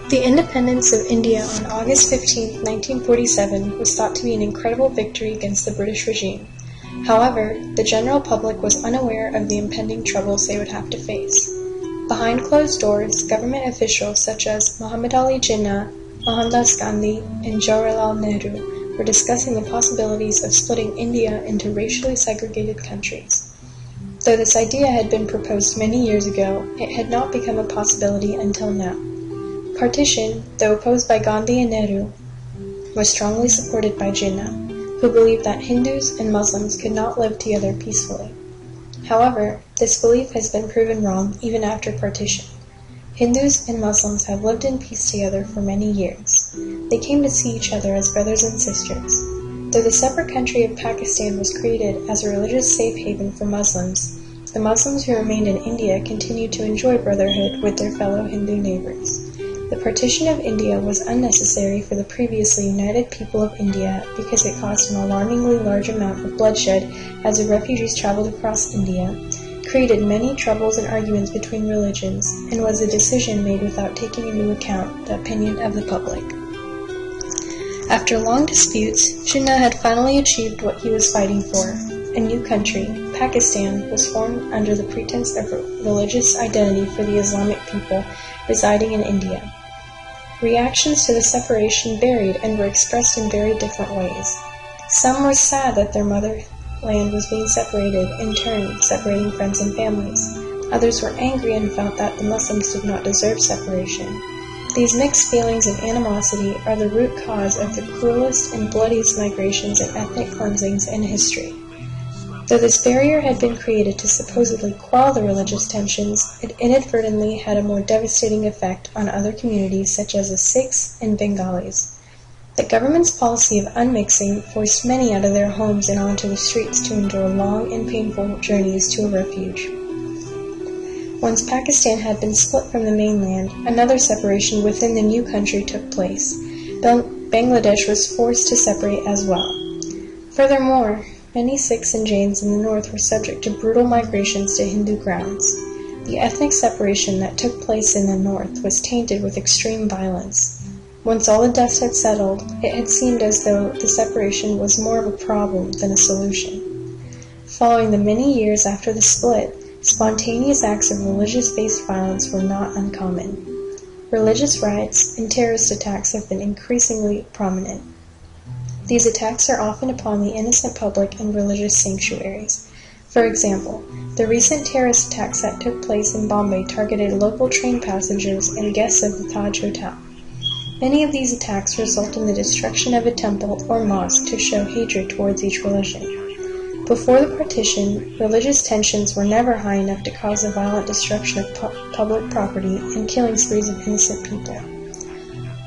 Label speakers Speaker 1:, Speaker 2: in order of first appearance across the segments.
Speaker 1: The independence of India on August 15, 1947 was thought to be an incredible victory against the British regime. However, the general public was unaware of the impending troubles they would have to face. Behind closed doors, government officials such as Muhammad Ali Jinnah, Mohandas Gandhi, and Jawaharlal Nehru were discussing the possibilities of splitting India into racially segregated countries. Though this idea had been proposed many years ago, it had not become a possibility until now. Partition, though opposed by Gandhi and Nehru, was strongly supported by Jinnah, who believed that Hindus and Muslims could not live together peacefully. However, this belief has been proven wrong even after partition. Hindus and Muslims have lived in peace together for many years. They came to see each other as brothers and sisters. Though the separate country of Pakistan was created as a religious safe haven for Muslims, the Muslims who remained in India continued to enjoy brotherhood with their fellow Hindu neighbors. The partition of India was unnecessary for the previously united people of India because it caused an alarmingly large amount of bloodshed as the refugees traveled across India, created many troubles and arguments between religions, and was a decision made without taking into account the opinion of the public. After long disputes, Jinnah had finally achieved what he was fighting for. A new country, Pakistan, was formed under the pretense of religious identity for the Islamic people residing in India. Reactions to the separation varied and were expressed in very different ways. Some were sad that their motherland was being separated, in turn separating friends and families. Others were angry and felt that the Muslims did not deserve separation. These mixed feelings of animosity are the root cause of the cruelest and bloodiest migrations and ethnic cleansings in history. Though this barrier had been created to supposedly quell the religious tensions, it inadvertently had a more devastating effect on other communities such as the Sikhs and Bengalis. The government's policy of unmixing forced many out of their homes and onto the streets to endure long and painful journeys to a refuge. Once Pakistan had been split from the mainland, another separation within the new country took place. Bangladesh was forced to separate as well. Furthermore, many Sikhs and Jains in the north were subject to brutal migrations to Hindu grounds. The ethnic separation that took place in the north was tainted with extreme violence. Once all the dust had settled, it had seemed as though the separation was more of a problem than a solution. Following the many years after the split, spontaneous acts of religious-based violence were not uncommon. Religious riots and terrorist attacks have been increasingly prominent. These attacks are often upon the innocent public and religious sanctuaries. For example, the recent terrorist attacks that took place in Bombay targeted local train passengers and guests of the Taj Hotel. Many of these attacks result in the destruction of a temple or mosque to show hatred towards each religion. Before the partition, religious tensions were never high enough to cause the violent destruction of public property and killing sprees of innocent people.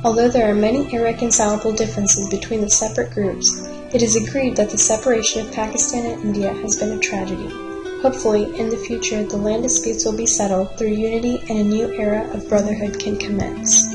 Speaker 1: Although there are many irreconcilable differences between the separate groups, it is agreed that the separation of Pakistan and India has been a tragedy. Hopefully, in the future, the land disputes will be settled through unity and a new era of brotherhood can commence.